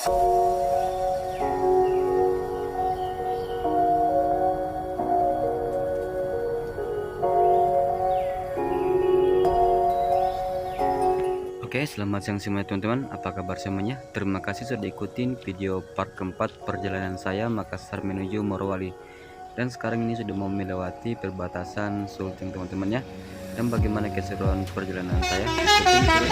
Oke, selamat siang semuanya teman-teman. Apa kabar semuanya? Terima kasih sudah ikutin video part keempat perjalanan saya Makassar menuju Morowali. Dan sekarang ini sudah mau melewati perbatasan Sulteng teman-teman ya. Dan bagaimana keseruan perjalanan saya? Ikutin terus.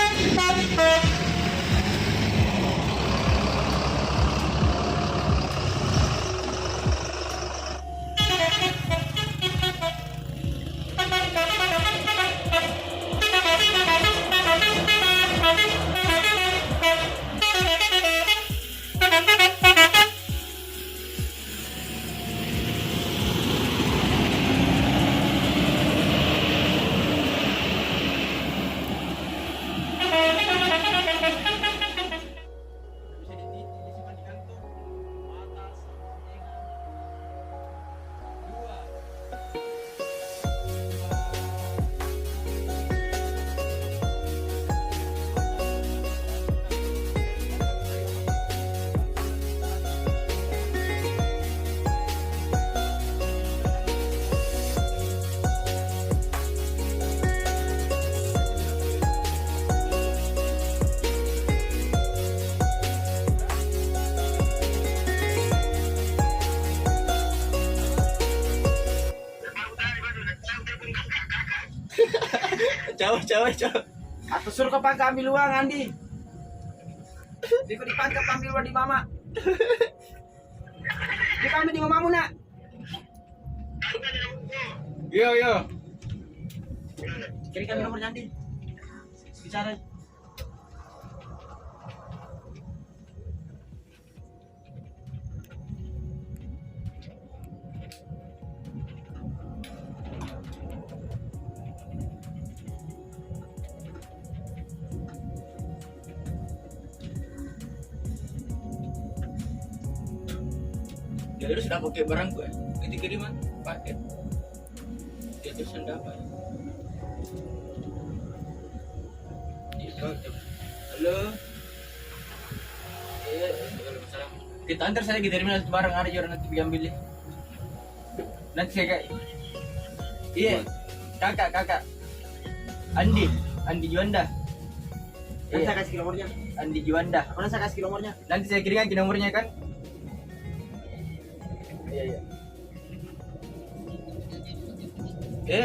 Jauh. Aku suruh kau pangkat ambil uang, Andi. Diko dipangkat ambil uang di mama. Diko ambil di mamamu, nak. Yo. Kirikan nomornya, Andi. Bicara. Jadi sudah pakai barang gue, itu kiriman paket. Dia terus dapat. Halo. Waalaikumsalam. Kita antar saya dari mana barang ada orang nanti diambil ya. Nanti saya kayak. Iya. Kakak. Andi Juanda. Nanti saya kasih nomornya. Andi Juanda. Mana saya kasih nomornya? Nanti saya kirimkan ke nomornya kan. Iya. Oke.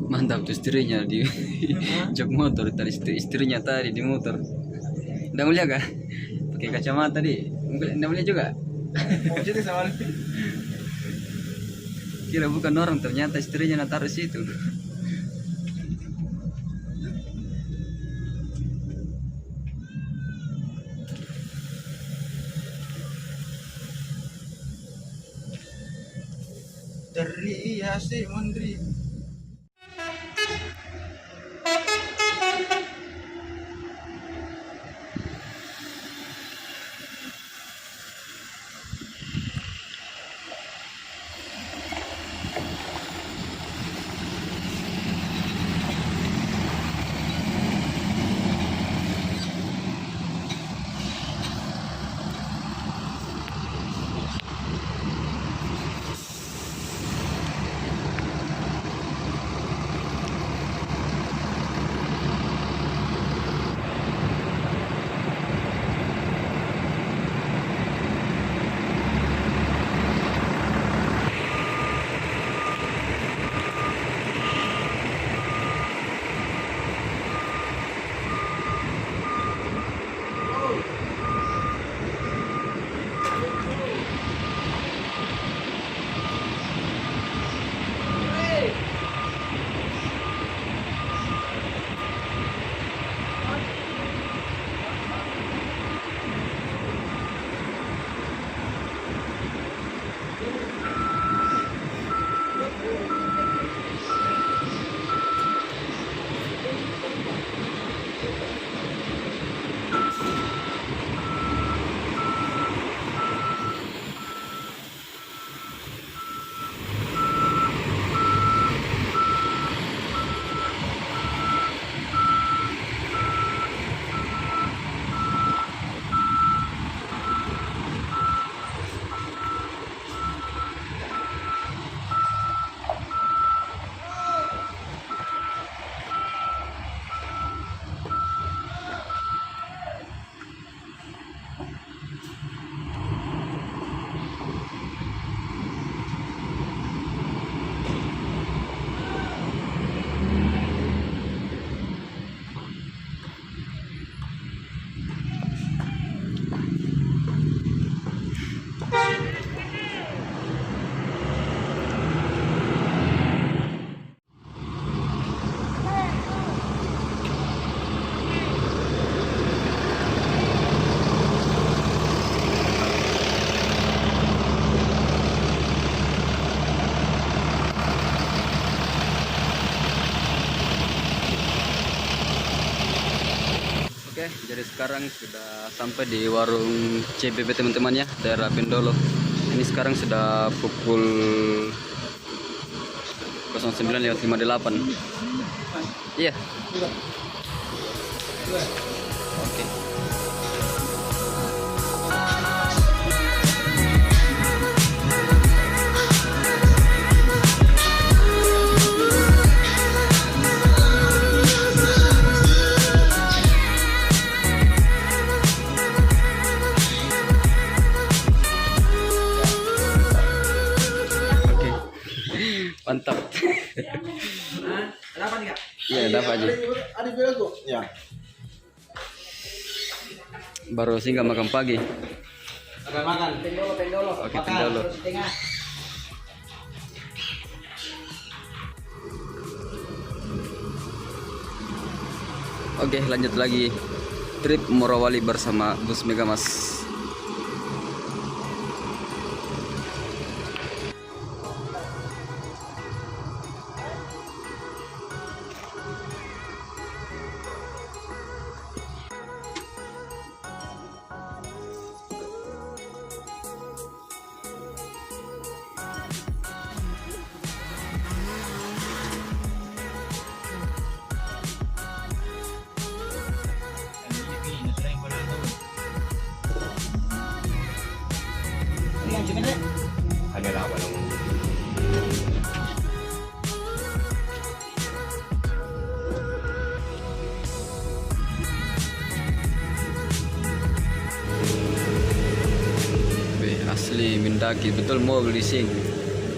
Mantap tuh istrinya di jok motor tadi, istrinya tadi di motor. Nggak mulia kah? Pakai kacamata tadi. Nggak mulia juga. Jadi sama. Kira bukan orang, ternyata istrinya natar situ. Terhiasi menteri. Oke, jadi sekarang sudah sampai di warung CBB teman-teman ya, daerah Bendolo. Ini sekarang sudah pukul 09.58. Iya. Oke. Oke. Mantap. Kenapa nih, Kak? Iya, dapat aja. Ada bilang kok. Ya. Baru singgah makan pagi. Agak makan. Pendolo. Oke, Makan, pendolo. terus di tengah. Oke, lanjut lagi trip Morowali bersama Bus Megamas. Ada lah walau Wih, asli Mendaki, betul mau beli sing.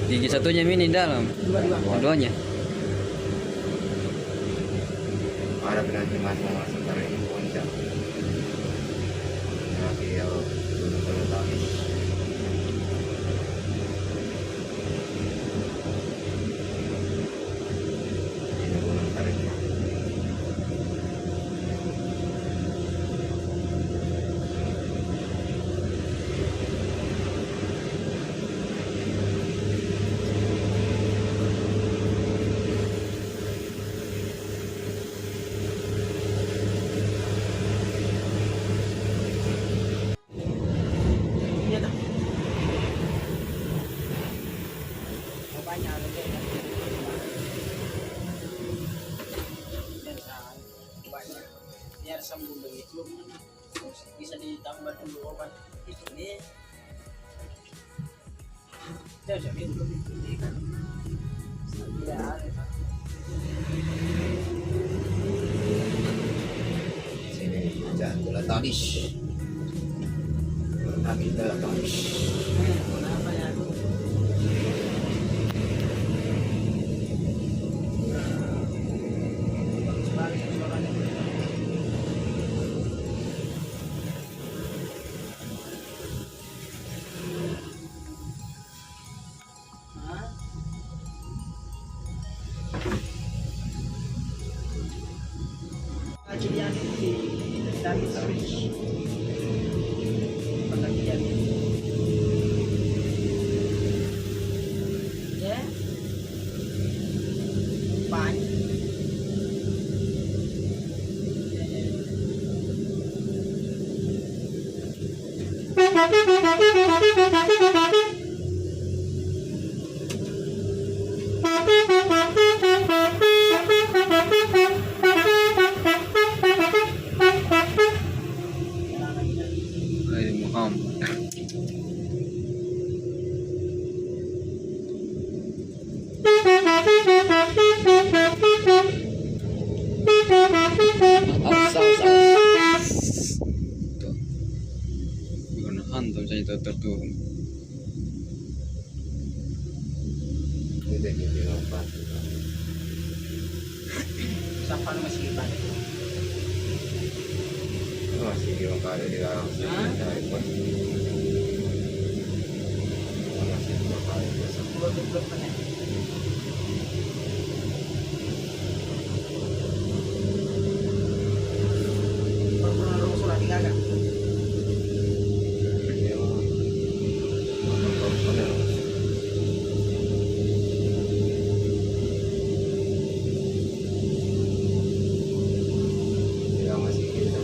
Gigi satunya mini dalam, keduanya. ada penanti mas sementara ini puncak. Tapi ya belum tahu. Ini belum tarik. Iya dah. Banyak lebih. Banyak. Biar sambung begitu. Terus bisa ditambah dulu obat ini. Jauh dulu. Ya, Sini jangan tanis. Ambil tanis. kenapa ya? Kajian dari service pengajian ya banyak Ini Muhammad. Tuh. Bukan hantam saya terturun. Ini dia lompat. sampai masih banyak Masih di lokal di dalam dari pun. Masih di lokal biasa. belum banyak perlu surat tinggal Ya masih kita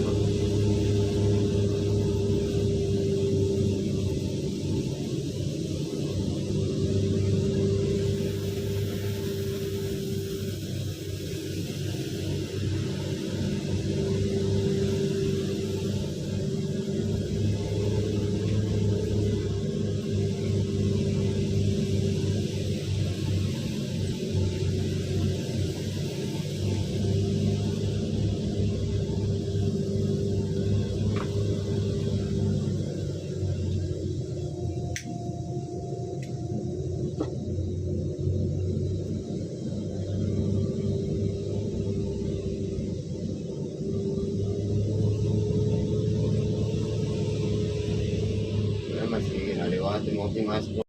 mati masuk.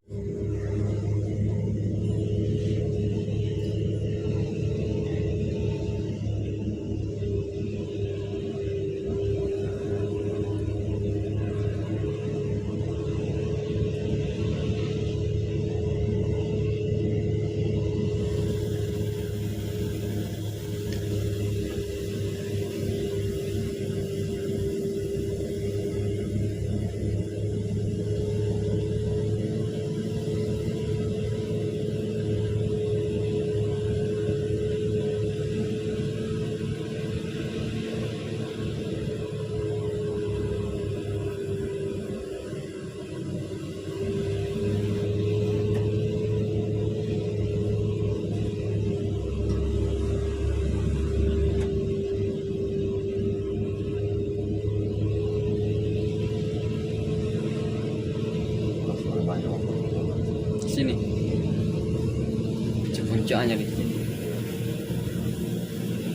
Sini. Puncaknya nih.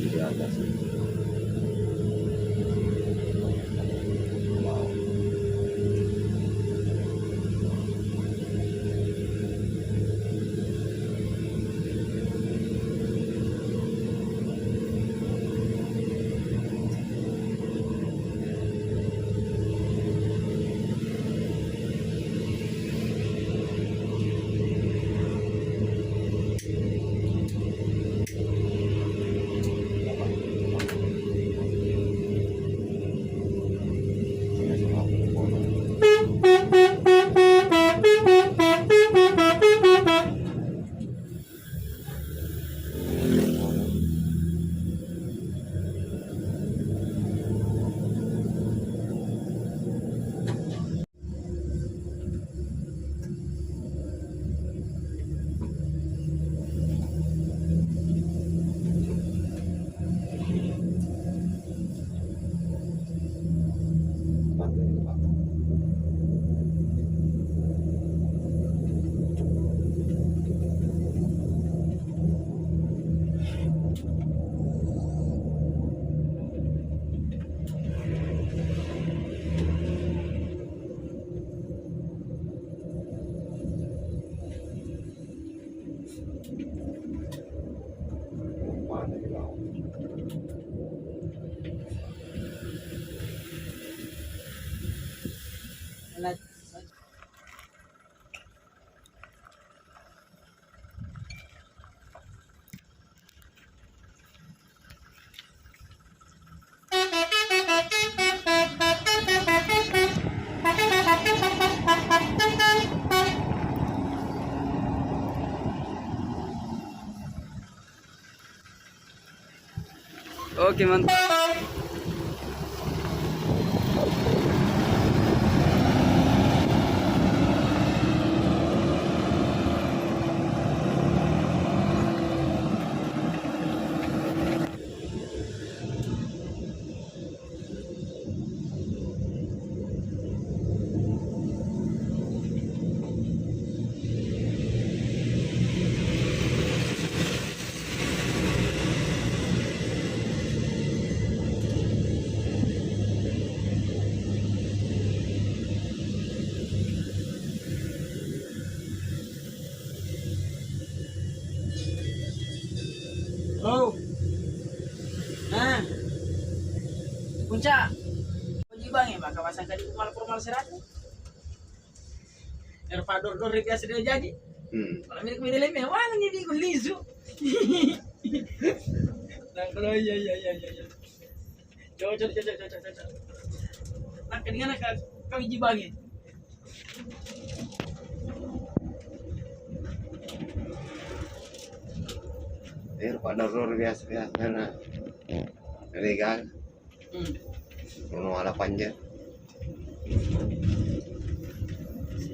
Di atas. Wow. Oke, mantap. Oh. Nah. Puncak. Puji bang ya, maka pasang kali formal serat. Erpador dor biasa dia jadi. Kalau milik milik leme, wah ini gue lisu. Nah kalau iya. Coba. Nah kedengaran kau uji bang ya. Pada luar biasa nah. Legal. Bruno ala panjang.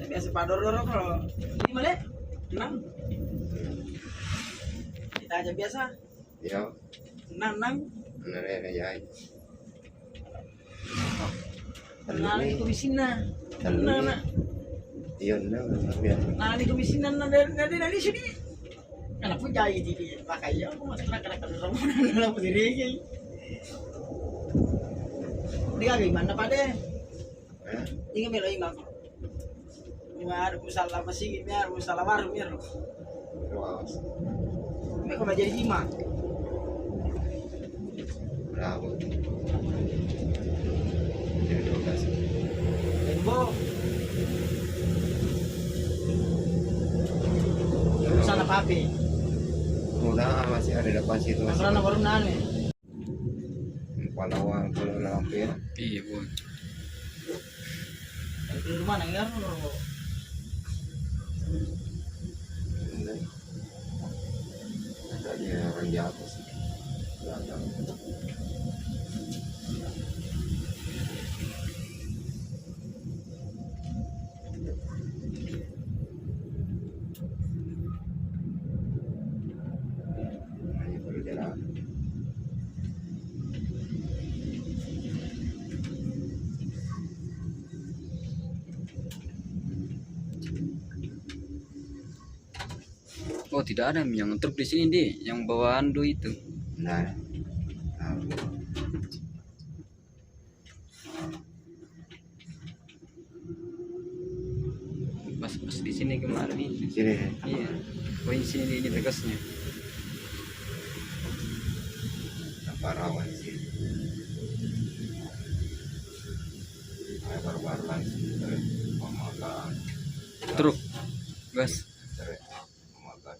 Biasa pador kalau ini boleh 6. Kita aja biasa Ya, 6. nere ya. Nah ini kubisina. Nah. Iya, biasa. Nah ini kubisina dari sini. Anak pun jahit ini, makanya aku masuk nak sama dalam diri ini. Dia gimana pada? Ini melo imam. Ada salah masih biar salah baru biar. Awas. Mereka mau jadi 5. Berapa? Jadi 12. Lembo. Sana papi. Udah masih ada depan situ masih. Karena baru nane. Palawang kalau lampir. Iya, Bu. Di rumah nang ngar. Ada orang di atas. Belakang. Hanya perlu jalan. Oh, tidak ada yang truk di sini, Di, yang bawa andu itu. Nah, Pas di sini kemarin di ini. sini. Iya. Oh, di sini ini tegasnya. Apa rawan di sini? Saya baru-baru langsung dari pemakan. Truk. Gas. Dari pemakan.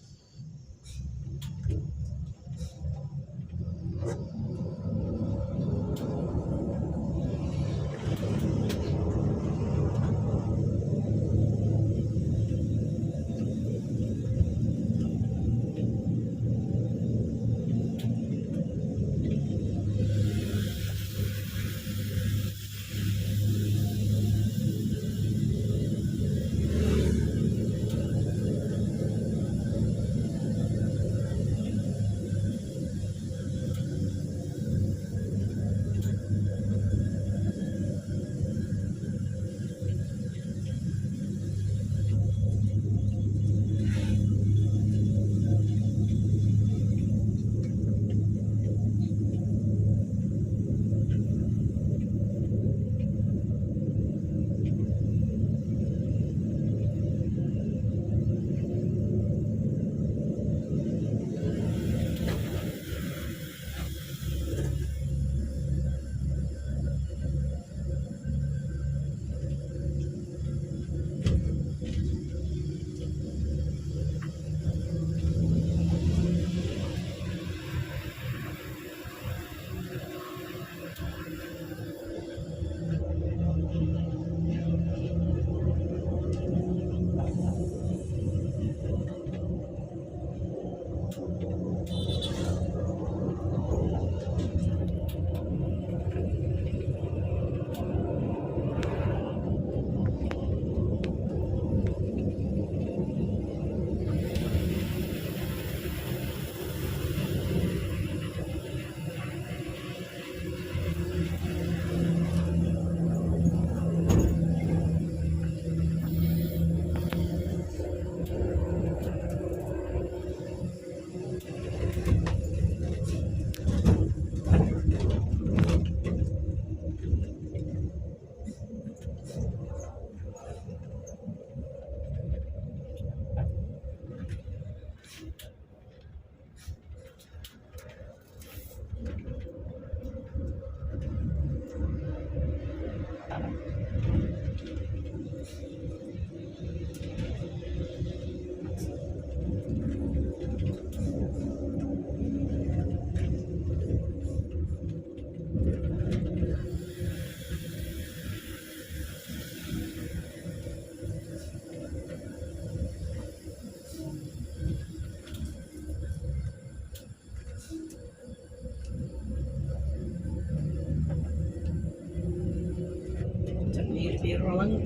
Biro lang.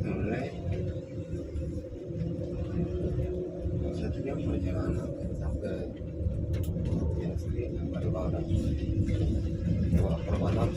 Mulai. Satu jam perjalanan sampai ya sendiri baru ada dua permalam.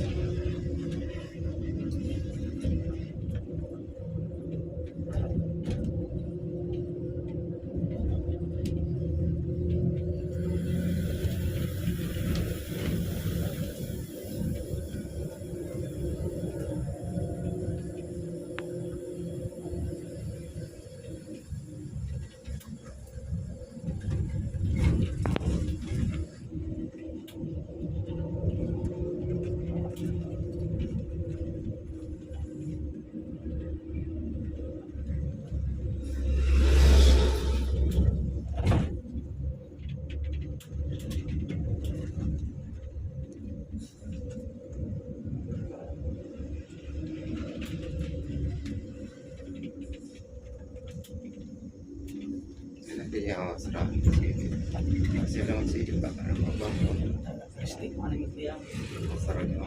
dia serah masih ada masih di belakang abang Plastik mana gitu ya. serahnya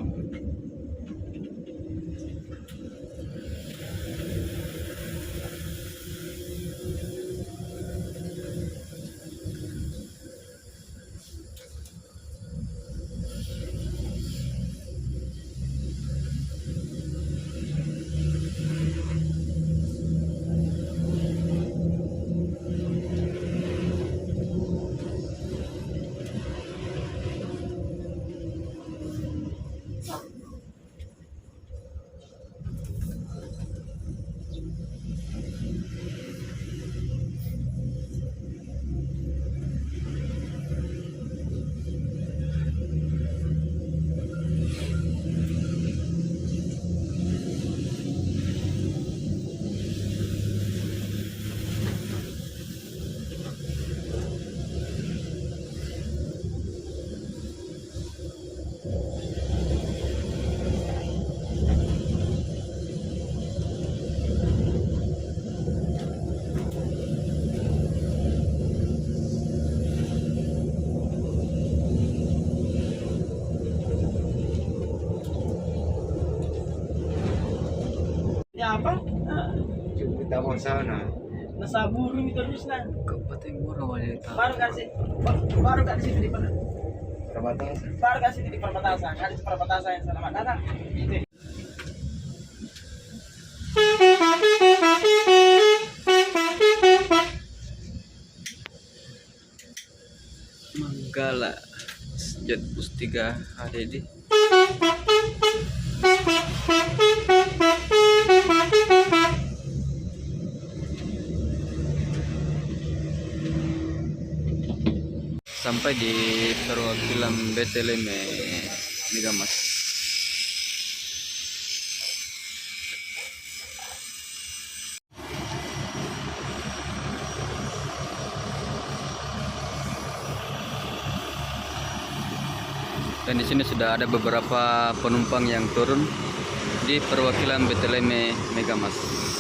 Ya apa? kita mau sana Nasa burung terus nah. Kabupaten Morowali. Baru kasih di mana? perbatasan Baru kasih di perbatasan. Ada perbatasan yang selamat datang. Itu. Manggala Jet Bus 3 HDD. Sampai di perwakilan Beteleme Megamas. Dan di sini sudah ada beberapa penumpang yang turun di perwakilan Beteleme Megamas.